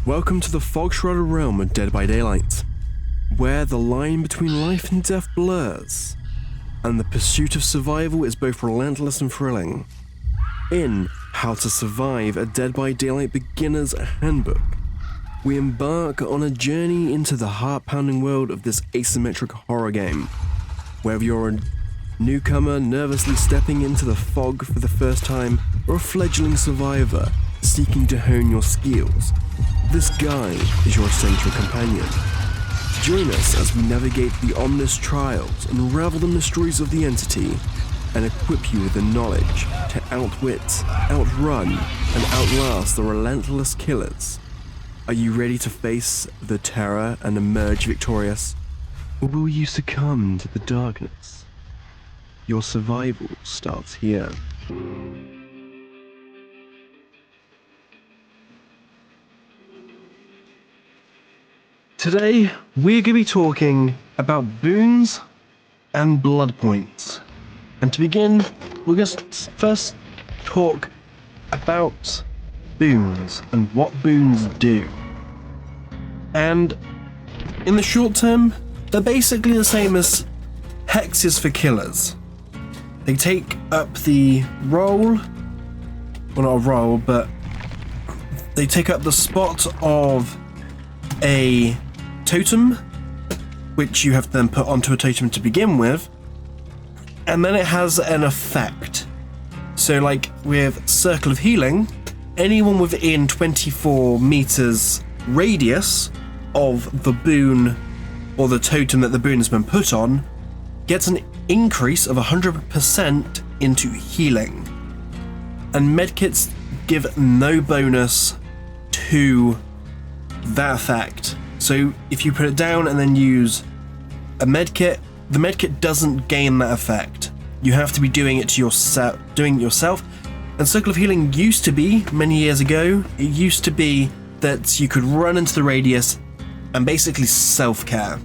Welcome to the fog-shrouded realm of Dead by Daylight, where the line between life and death blurs, and the pursuit of survival is both relentless and thrilling. In How to Survive a Dead by Daylight Beginner's Handbook, we embark on a journey into the heart-pounding world of this asymmetric horror game. Whether you're a newcomer nervously stepping into the fog for the first time, or a fledgling survivor seeking to hone your skills, this guide is your essential companion. Join us as we navigate the ominous trials, unravel the mysteries of the entity, and equip you with the knowledge to outwit, outrun, and outlast the relentless killers. Are you ready to face the terror and emerge victorious? Or will you succumb to the darkness? Your survival starts here. Today, we're going to be talking about Boons and Bloodpoints. And to begin, we're going to first talk about Boons and what Boons do. And in the short term, they're basically the same as hexes for killers. They take up the role, well, not a role, but they take up the spot of a totem, which you have to then put onto a totem to begin with, and then it has an effect. So like with Circle of Healing, anyone within 24 meters radius of the boon or the totem that the boon has been put on gets an increase of 100% into healing. And medkits give no bonus to that effect. So if you put it down and then use a medkit, the medkit doesn't gain that effect. You have to be doing it yourself. And Circle of Healing used to be, many years ago, it used to be that you could run into the radius and basically self-care.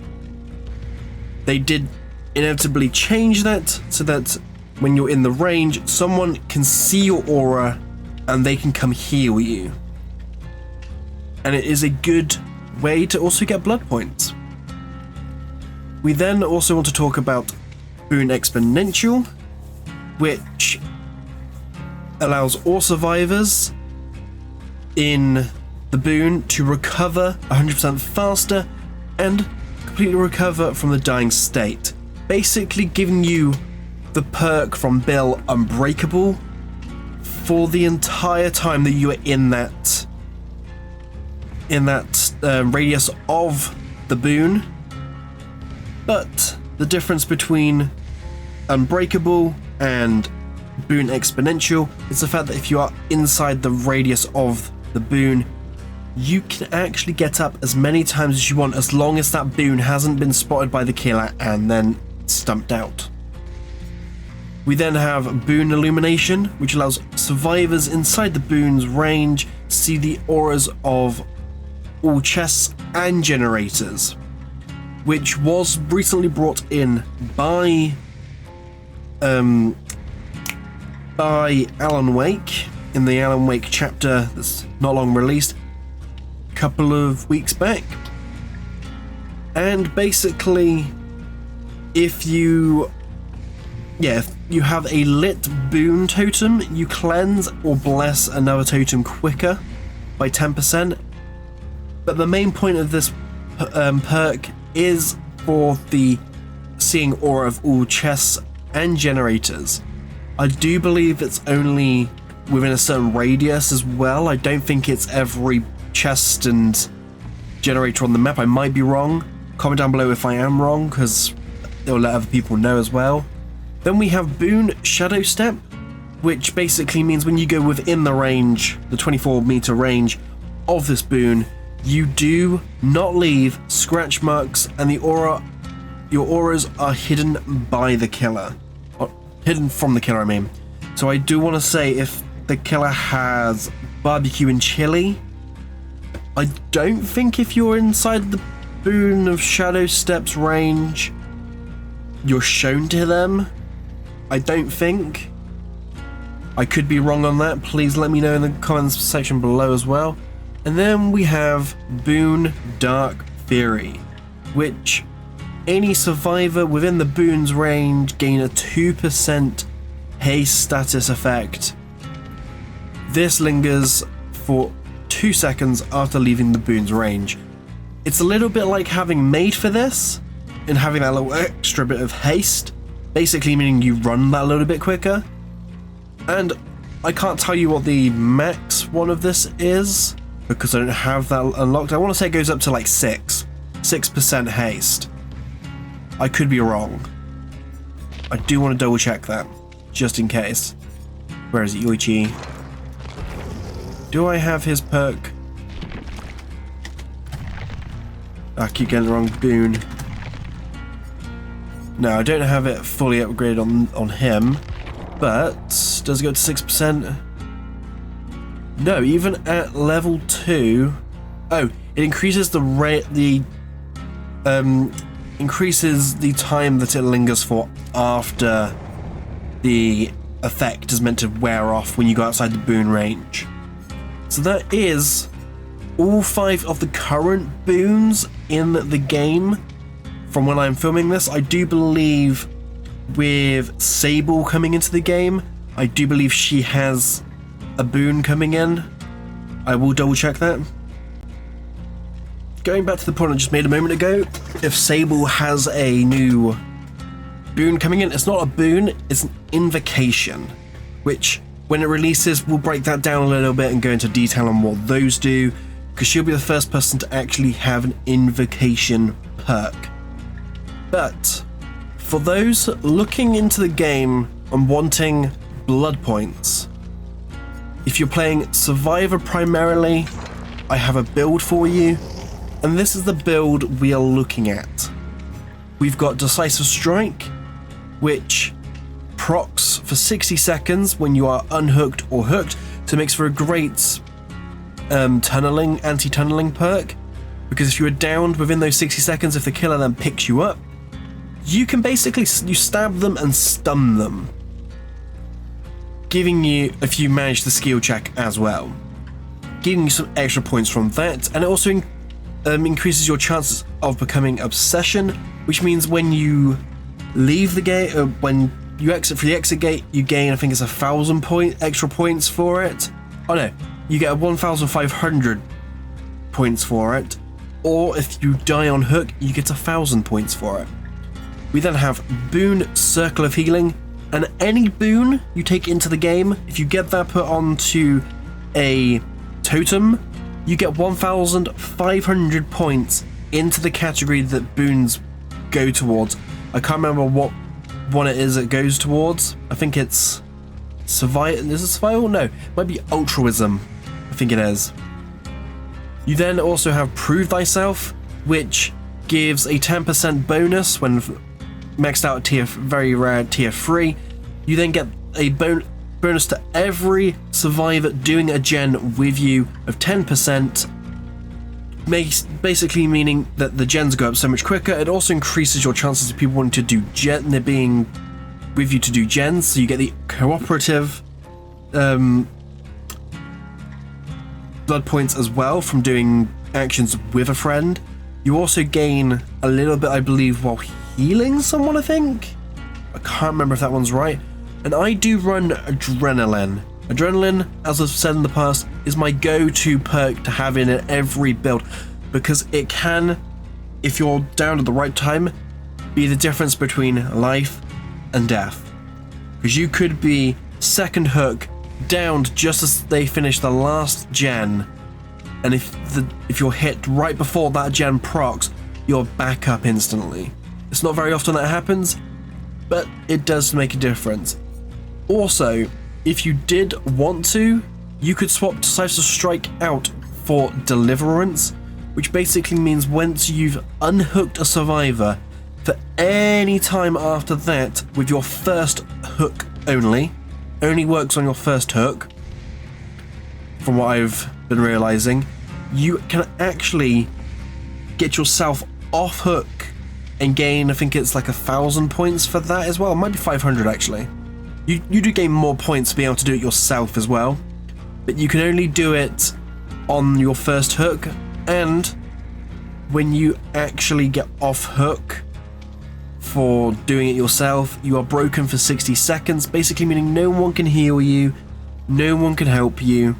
They did inevitably change that so that when you're in the range, someone can see your aura and they can come heal you. And it is a good way to also get blood points. We then also want to talk about Boon Exponential, which allows all survivors in the boon to recover 100% faster and completely recover from the dying state. Basically giving you the perk from Bill Unbreakable for the entire time that you are in that radius of the boon. But the difference between Unbreakable and Boon Exponential is the fact that if you are inside the radius of the boon, you can actually get up as many times as you want, as long as that boon hasn't been spotted by the killer and then stumped out. We then have Boon Illumination, which allows survivors inside the boon's range to see the auras of all chests and generators, which was recently brought in by Alan Wake in the Alan Wake chapter that's not long released, a couple of weeks back. And basically, if you have a lit boon totem, you cleanse or bless another totem quicker by 10%. But the main point of this perk is for the seeing aura of all chests and generators. I do believe it's only within a certain radius as well. I don't think it's every chest and generator on the map. I might be wrong. Comment down below if I am wrong, because it'll let other people know as well. Then we have Boon Shadow Step, which basically means when you go within the range, the 24 meter range of this boon, you do not leave scratch marks, and your auras are hidden by the killer. Or hidden from the killer, I mean. So I do want to say, if the killer has barbecue and chili, I don't think if you're inside the Boon of Shadow Step's range, you're shown to them. I don't think. I could be wrong on that. Please let me know in the comments section below as well. And then we have Boon Dark Fury, which any survivor within the Boon's range gain a 2% haste status effect. This lingers for 2 seconds after leaving the Boon's range. It's a little bit like having made for this and having that little extra bit of haste, basically meaning you run that a little bit quicker. And I can't tell you what the max one of this is because I don't have that unlocked. I want to say it goes up to like 6% haste. I could be wrong. I do want to double check that, just in case. Where is it, Yoichi? Do I have his perk? I keep getting the wrong Boon. No, I don't have it fully upgraded on him, but does it go to 6%? No, even at level 2. Oh, it increases the rate, increases the time that it lingers for after the effect is meant to wear off when you go outside the Boon range. So that is all 5 of the current Boons in the game from when I'm filming this. I do believe with Sable coming into the game, I do believe she has a Boon coming in. I will double check that. Going back to the point I just made a moment ago, if Sable has a new Boon coming in, it's not a Boon, it's an invocation, which when it releases, we'll break that down a little bit and go into detail on what those do, because she'll be the first person to actually have an invocation perk. But for those looking into the game and wanting blood points, if you're playing Survivor primarily, I have a build for you, and this is the build we are looking at. We've got Decisive Strike, which procs for 60 seconds when you are unhooked or hooked, so it makes for a great anti-tunneling perk, because if you are downed within those 60 seconds, if the killer then picks you up, you can basically stab them and stun them, giving you, if you manage the skill check as well, giving you some extra points from that. And it also increases your chances of becoming Obsession, which means when you leave the gate, when you exit for the exit gate, you gain, I think it's 1,000 extra points for it. Oh no, you get 1,500 points for it. Or if you die on hook, you get 1,000 points for it. We then have Boon Circle of Healing, and any Boon you take into the game, if you get that put onto a totem, you get 1,500 points into the category that Boons go towards. I can't remember what one it is it goes towards. I think it's survival. Is it survival? No, it might be altruism. I think it is. You then also have Prove Thyself, which gives a 10% bonus when maxed out at very rare tier 3. You then get a bonus to every survivor doing a gen with you of 10%, basically meaning that the gens go up so much quicker. It also increases your chances of people wanting to do gen, they're being with you to do gens, so you get the cooperative blood points as well from doing actions with a friend. You also gain a little bit, I believe, while healing someone, I think? I can't remember if that one's right. And I do run Adrenaline. Adrenaline, as I've said in the past, is my go-to perk to have in every build, because it can, if you're down at the right time, be the difference between life and death. Because you could be second hook, downed just as they finish the last gen, and if you're hit right before that gen procs, you're back up instantly. It's not very often that happens, but it does make a difference. Also, if you did want to, you could swap Decisive Strike out for Deliverance, which basically means once you've unhooked a survivor, for any time after that, with your first hook only works on your first hook, from what I've been realizing, you can actually get yourself off hook and gain, I think it's like 1,000 points for that as well. It might be 500 actually. You do gain more points to be able to do it yourself as well, but you can only do it on your first hook, and when you actually get off hook for doing it yourself, you are broken for 60 seconds, basically meaning no one can heal you, no one can help you.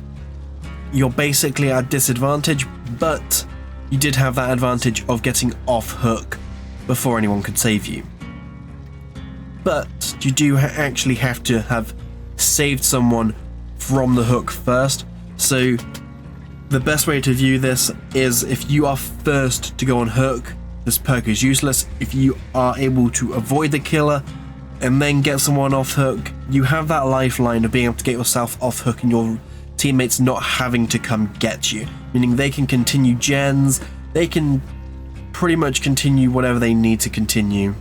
You're basically at a disadvantage, but you did have that advantage of getting off hook before anyone could save you. But you do actually have to have saved someone from the hook first, so the best way to view this is if you are first to go on hook, this perk is useless. If you are able to avoid the killer and then get someone off hook, you have that lifeline of being able to get yourself off hook and your teammates not having to come get you, meaning they can continue gens, they can pretty much continue whatever they need to continue.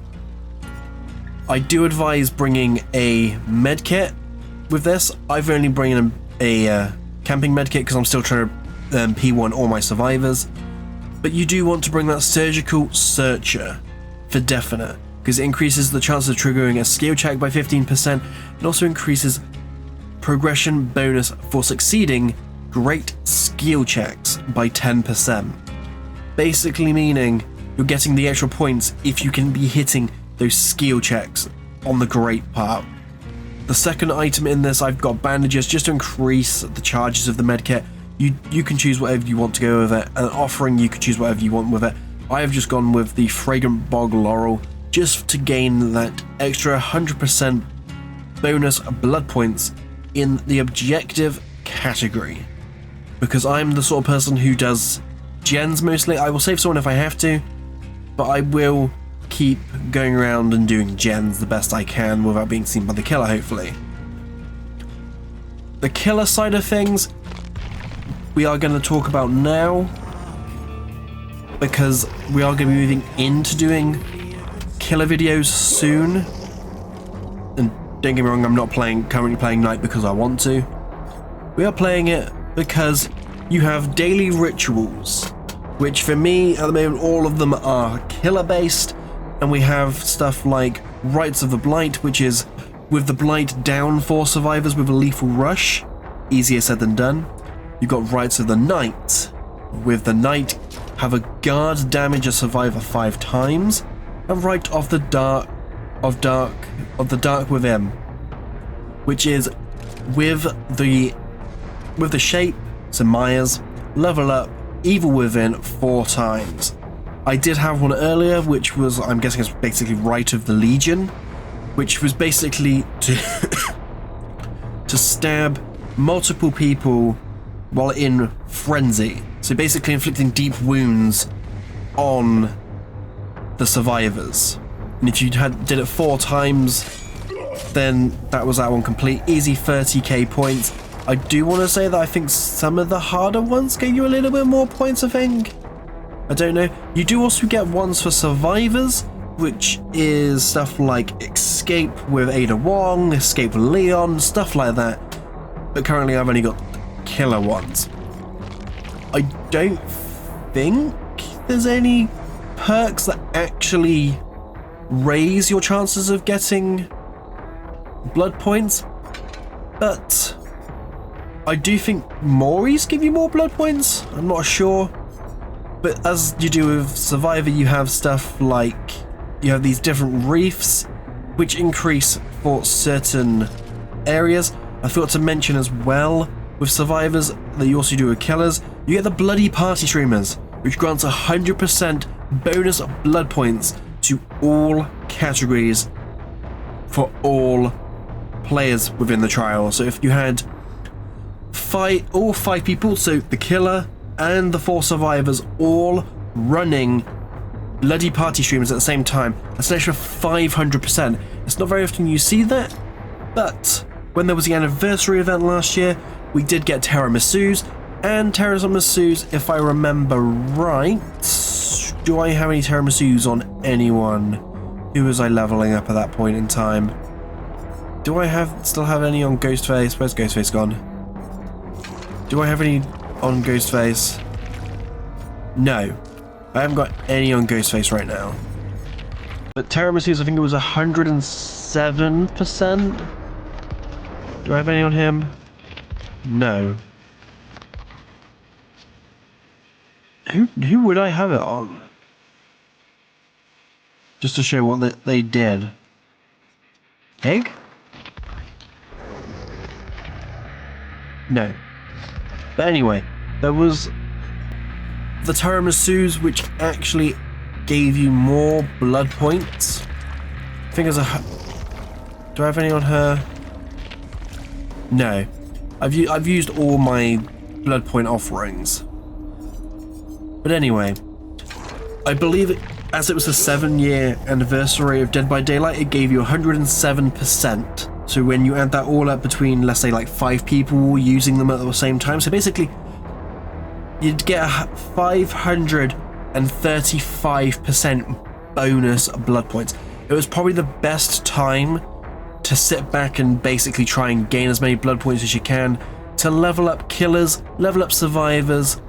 I do advise bringing a medkit with this. I've only bring in a camping medkit because I'm still trying to P1 all my survivors, but you do want to bring that surgical searcher for definite, because it increases the chance of triggering a skill check by 15% and also increases progression bonus for succeeding great skill checks by 10%. Basically meaning you're getting the extra points if you can be hitting those skill checks on the great part. The second item in this, I've got bandages just to increase the charges of the medkit. You can choose whatever you want to go with it. An offering, you can choose whatever you want with it. I have just gone with the Fragrant Bog Laurel just to gain that extra 100% bonus blood points in the objective category. Because I'm the sort of person who does gens mostly. I will save someone if I have to, but I will keep going around and doing gens the best I can without being seen by the killer, hopefully. The killer side of things we are going to talk about now, because we are going to be moving into doing killer videos soon. And don't get me wrong, I'm not currently playing Night because I want to. We are playing it because you have daily rituals, which for me at the moment all of them are killer based, and we have stuff like Rites of the Blight, which is with the Blight down for survivors with a lethal rush. Easier said than done. You've got Rites of the Night. With the Night, have a guard damage a survivor 5 times, and Rite of the Dark Within, which is with the shape, so Myers, level up Evil Within 4 times. I did have one earlier, which was, I'm guessing it's basically Rite of the Legion, which was basically to to stab multiple people while in frenzy. So basically inflicting deep wounds on the survivors. And if you did it 4 times, then that was that one complete. Easy 30k points. I do want to say that I think some of the harder ones get you a little bit more points, I think. I don't know. You do also get ones for survivors, which is stuff like Escape with Ada Wong, Escape with Leon, stuff like that. But currently I've only got killer ones. I don't think there's any perks that actually raise your chances of getting blood points, but I do think Moris give you more blood points. I'm not sure, but as you do with Survivor, you have stuff like you have these different reefs which increase for certain areas. I forgot to mention as well with survivors that you also do with killers, you get the bloody party streamers, which grants 100% bonus blood points to all categories for all players within the trial. So if you had all 5 people, so the killer and the 4 survivors all running bloody party streamers at the same time, that's an extra 500%. It's not very often you see that, but when there was the anniversary event last year, we did get Tiramisu's, and Tiramisu's, if I remember right, do I have any Tiramisu's on anyone? Who was I leveling up at that point in time? Do I still have any on Ghostface? Where's Ghostface gone? Do I have any on Ghostface? No, I haven't got any on Ghostface right now. But Tiramisu's, I think it was 107%. Do I have any on him? No. Who would I have it on? Just to show what they did. Egg? No. But anyway, there was the tiramisu's, which actually gave you more blood points. I think there's a... Do I have any on her? No. I've used all my blood point offerings. But anyway, I believe as it was the 7-year anniversary of Dead by Daylight, it gave you 107%. So when you add that all up between, let's say, like 5 people using them at the same time, so basically you'd get a 535% bonus blood points. It was probably the best time to sit back and basically try and gain as many blood points as you can to level up killers, level up survivors,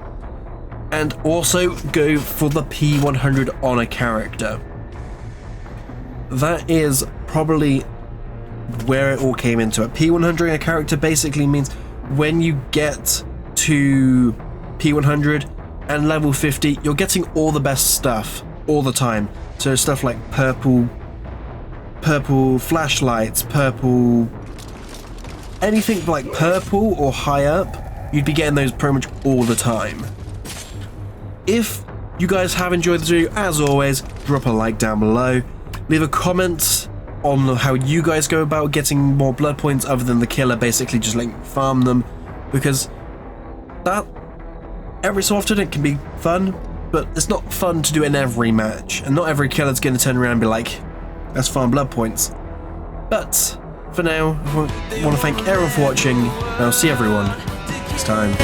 and also go for the P100 on a character. That is probably where it all came into it. P100 on a character basically means when you get to P100 and level 50, you're getting all the best stuff all the time. So stuff like purple flashlights, anything like purple or high up, you'd be getting those pretty much all the time. If you guys have enjoyed this video, as always, drop a like down below, leave a comment on how you guys go about getting more blood points other than the killer, basically just like farm them, because that every so often it can be fun, but it's not fun to do it in every match, and not every killer's going to turn around and be like, let's farm blood points. But for now, I want to thank everyone for watching, and I'll see everyone next time.